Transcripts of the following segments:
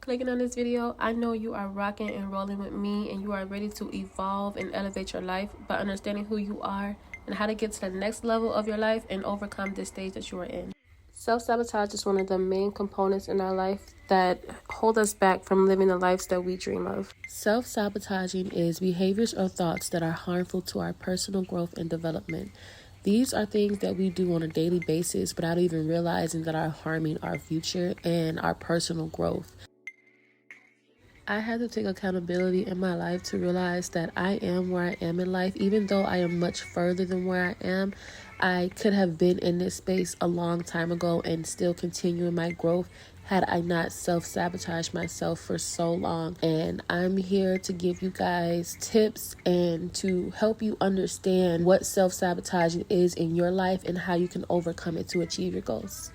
clicking on this video. I know you are rocking and rolling with me and you are ready to evolve and elevate your life by understanding who you are and how to get to the next level of your life and overcome this stage that you are in. Self-sabotage is one of the main components in our life that hold us back from living the lives that we dream of. Self-sabotaging is behaviors or thoughts that are harmful to our personal growth and development. These are things that we do on a daily basis without even realizing that are harming our future and our personal growth. I had to take accountability in my life to realize that I am where I am in life. Even though I am much further than where I am, I could have been in this space a long time ago and still continuing my growth had I not self-sabotaged myself for so long. And I'm here to give you guys tips and to help you understand what self-sabotaging is in your life and how you can overcome it to achieve your goals.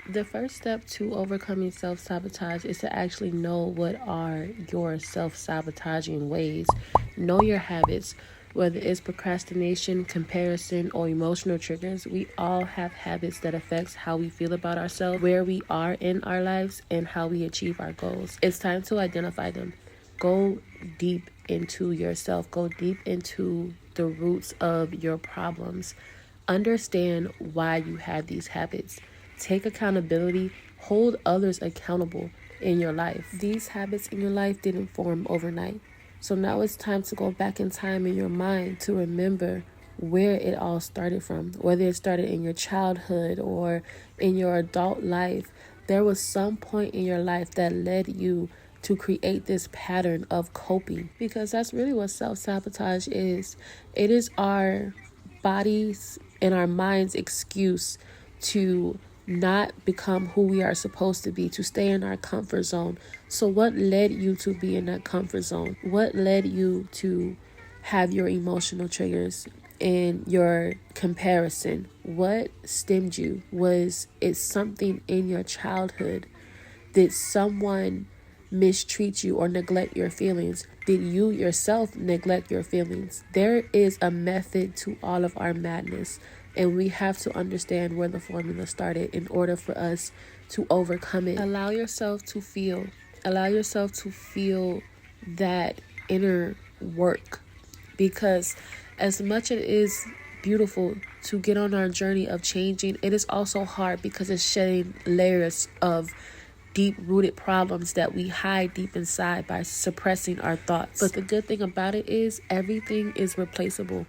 The first step to overcoming self-sabotage is to actually know what are your self-sabotaging ways. Know your habits, whether it's procrastination, comparison, or emotional triggers. We all have habits that affects how we feel about ourselves, where we are in our lives, and how we achieve our goals. It's time to identify them. Go deep into yourself. Go deep into the roots of your problems. Understand why you have these habits. Take accountability, hold others accountable in your life. These habits in your life didn't form overnight. So now it's time to go back in time in your mind to remember where it all started from. Whether it started in your childhood or in your adult life, there was some point in your life that led you to create this pattern of coping. Because that's really what self-sabotage is. It is our body's and our mind's excuse to not become who we are supposed to be, to stay in our comfort zone. So what led you to be in that comfort zone? What led you to have your emotional triggers and your comparison? What stemmed you? Was it something in your childhood? Did someone mistreat you or neglect your feelings? Did you yourself neglect your feelings? There is a method to all of our madness. And we have to understand where the formula started in order for us to overcome it. Allow yourself to feel. Allow yourself to feel that inner work. Because as much as it is beautiful to get on our journey of changing, it is also hard because it's shedding layers of deep-rooted problems that we hide deep inside by suppressing our thoughts. But the good thing about it is everything is replaceable.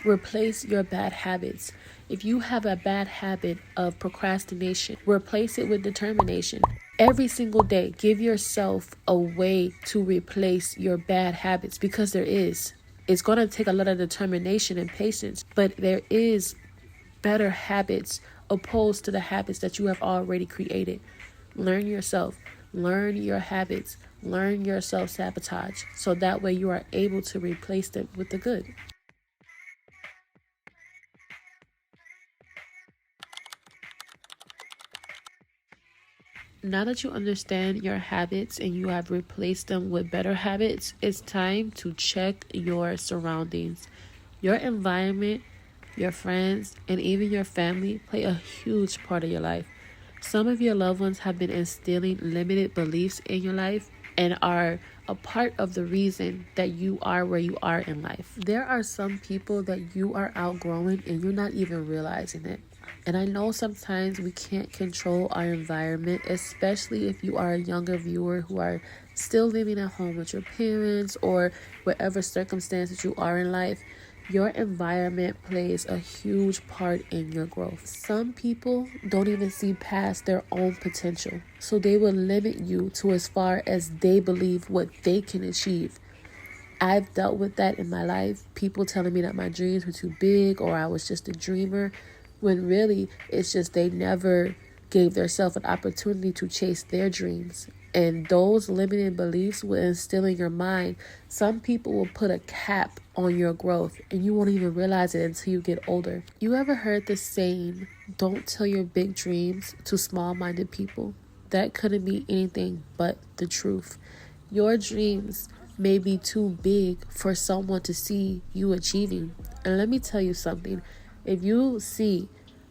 Replace your bad habits. If you have a bad habit of procrastination, replace it with determination. Every single day, give yourself a way to replace your bad habits, because there is. It's going to take a lot of determination and patience, but there is better habits opposed to the habits that you have already created. Learn yourself. Learn your habits. Learn your self-sabotage, so that way you are able to replace them with the good. Now that you understand your habits and you have replaced them with better habits, it's time to check your surroundings. Your environment, your friends, and even your family play a huge part of your life. Some of your loved ones have been instilling limited beliefs in your life and are a part of the reason that you are where you are in life. There are some people that you are outgrowing and you're not even realizing it. And I know sometimes we can't control our environment, especially if you are a younger viewer who are still living at home with your parents or whatever circumstances you are in life. Your environment plays a huge part in your growth. Some people don't even see past their own potential, so they will limit you to as far as they believe what they can achieve. I've dealt with that in my life. People telling me that my dreams were too big or I was just a dreamer, when really it's just they never gave themselves an opportunity to chase their dreams. And those limiting beliefs will instill in your mind. Some people will put a cap on your growth and you won't even realize it until you get older. You ever heard the saying, don't tell your big dreams to small-minded people? That couldn't be anything but the truth. Your dreams may be too big for someone to see you achieving. And let me tell you something. If you see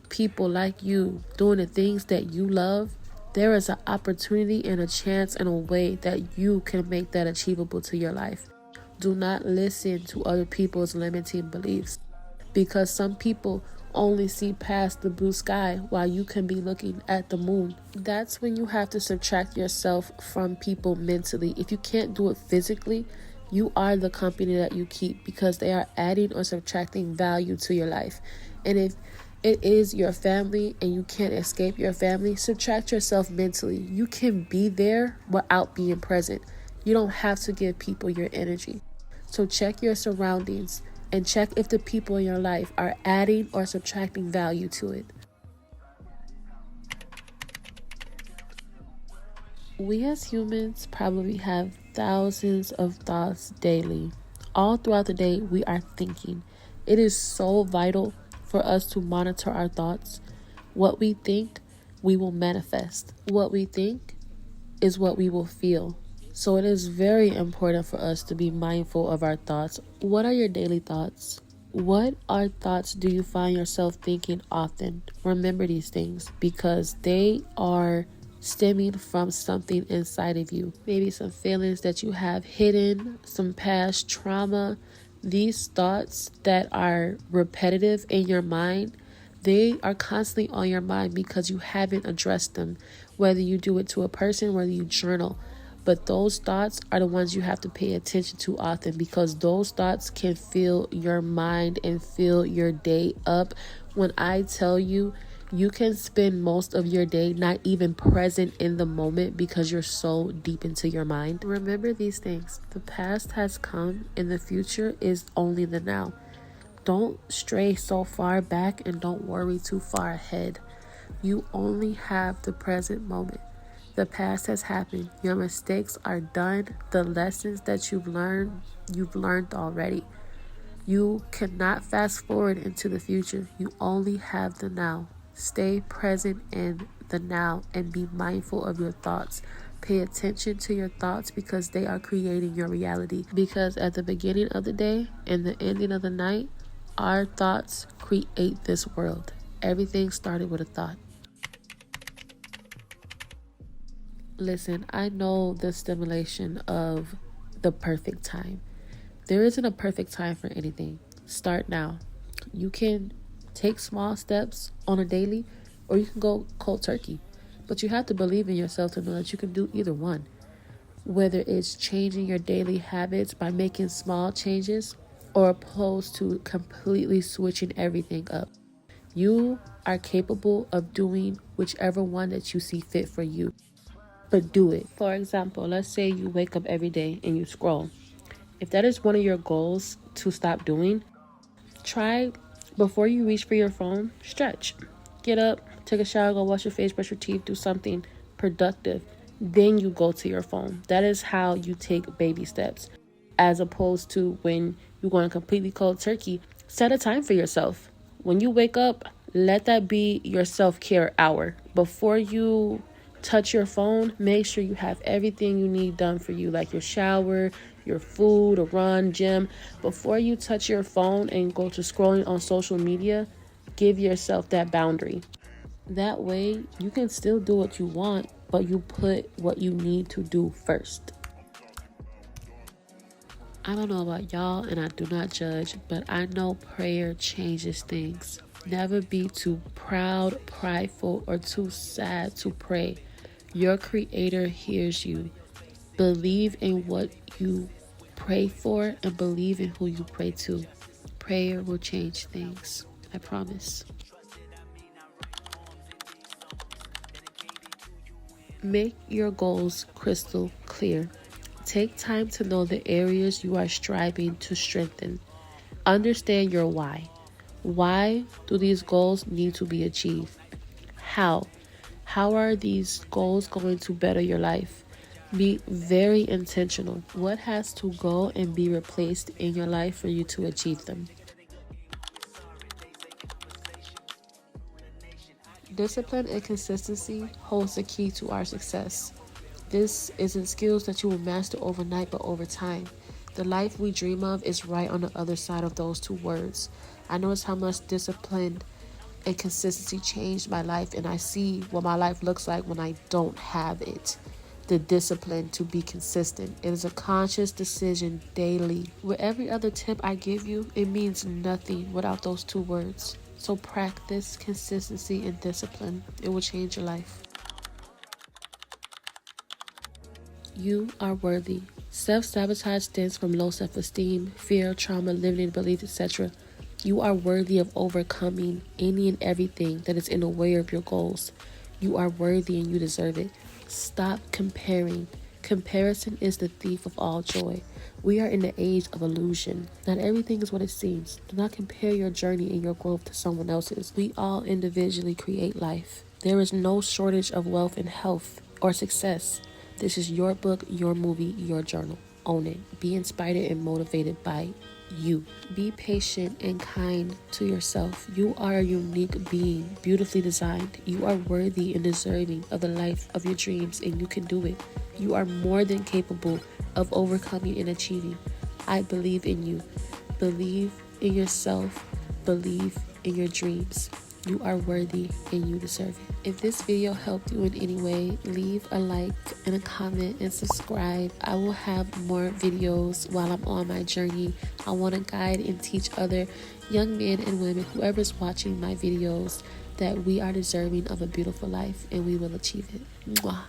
people like you doing the things that you love, there is an opportunity and a chance and a way that you can make that achievable to your life. Do not listen to other people's limiting beliefs, because some people only see past the blue sky while you can be looking at the moon. That's when you have to subtract yourself from people mentally. If you can't do it physically, you are the company that you keep, because they are adding or subtracting value to your life. And if it is your family and you can't escape your family, subtract yourself mentally. You can be there without being present. You don't have to give people your energy. So check your surroundings and check if the people in your life are adding or subtracting value to it. We as humans probably have thousands of thoughts daily. All throughout the day, we are thinking. It is so vital for us to monitor our thoughts. What we think, we will manifest. What we think is what we will feel. So it is very important for us to be mindful of our thoughts. What are your daily thoughts? What are thoughts do you find yourself thinking often? Remember these things, because they are stemming from something inside of you. Maybe some feelings that you have hidden, some past trauma. These thoughts that are repetitive in your mind, they are constantly on your mind because you haven't addressed them. Whether you do it to a person, whether you journal. But those thoughts are the ones you have to pay attention to often, because those thoughts can fill your mind and fill your day up. When I tell you, you can spend most of your day not even present in the moment because you're so deep into your mind. Remember these things. The past has come and the future is only the now. Don't stray so far back and don't worry too far ahead. You only have the present moment. The past has happened. Your mistakes are done. The lessons that you've learned already. You cannot fast forward into the future. You only have the now. Stay present in the now and be mindful of your thoughts. Pay attention to your thoughts, because they are creating your reality. Because at the beginning of the day and the ending of the night, our thoughts create this world. Everything started with a thought. Listen, I know the stimulation of the perfect time. There isn't a perfect time for anything. Start now. You can take small steps on a daily, or you can go cold turkey. But you have to believe in yourself to know that you can do either one. Whether it's changing your daily habits by making small changes, or opposed to completely switching everything up. You are capable of doing whichever one that you see fit for you. But do it. For example, let's say you wake up every day and you scroll. If that is one of your goals to stop doing, try, before you reach for your phone, stretch. Get up, take a shower, go wash your face, brush your teeth, do something productive. Then you go to your phone. That is how you take baby steps. As opposed to when you're going completely cold turkey, set a time for yourself. When you wake up, let that be your self-care hour. Before you touch your phone, make sure you have everything you need done for you, like your shower, your food, a run, gym. Before you touch your phone and go to scrolling on social media, give yourself that boundary. That way, you can still do what you want, but you put what you need to do first. I don't know about y'all, and I do not judge, but I know prayer changes things. Never be too proud, prideful, or too sad to pray. Your Creator hears you. Believe in what you pray for and believe in who you pray to. Prayer will change things. I promise. Make your goals crystal clear. Take time to know the areas you are striving to strengthen. Understand your why. Why do these goals need to be achieved? How? How are these goals going to better your life? Be very intentional. What has to go and be replaced in your life for you to achieve them? Discipline and consistency holds the key to our success. This isn't skills that you will master overnight, but over time. The life we dream of is right on the other side of those two words. I notice how much discipline and consistency changed my life, and I see what my life looks like when I don't have it. The discipline to be consistent. It is a conscious decision daily. With every other tip I give you, it means nothing without those two words. So practice consistency and discipline. It will change your life. You are worthy. Self-sabotage stems from low self-esteem, fear, trauma, limiting beliefs, etc. You are worthy of overcoming any and everything that is in the way of your goals. You are worthy and you deserve it. Stop comparing. Comparison is the thief of all joy. We are in the age of illusion. Not everything is what it seems. Do not compare your journey and your growth to someone else's. We all individually create life. There is no shortage of wealth and health or success. This is your book, your movie, your journal. Own it. Be inspired and motivated by you. Be patient and kind to yourself. You are a unique being, beautifully designed. You are worthy and deserving of the life of your dreams, and you can do it. You are more than capable of overcoming and achieving. I believe in you. Believe in yourself. Believe in your dreams. You are worthy and you deserve it. If this video helped you in any way, leave a like and a comment and subscribe. I will have more videos while I'm on my journey. I want to guide and teach other young men and women, whoever's watching my videos, that we are deserving of a beautiful life and we will achieve it. Mwah.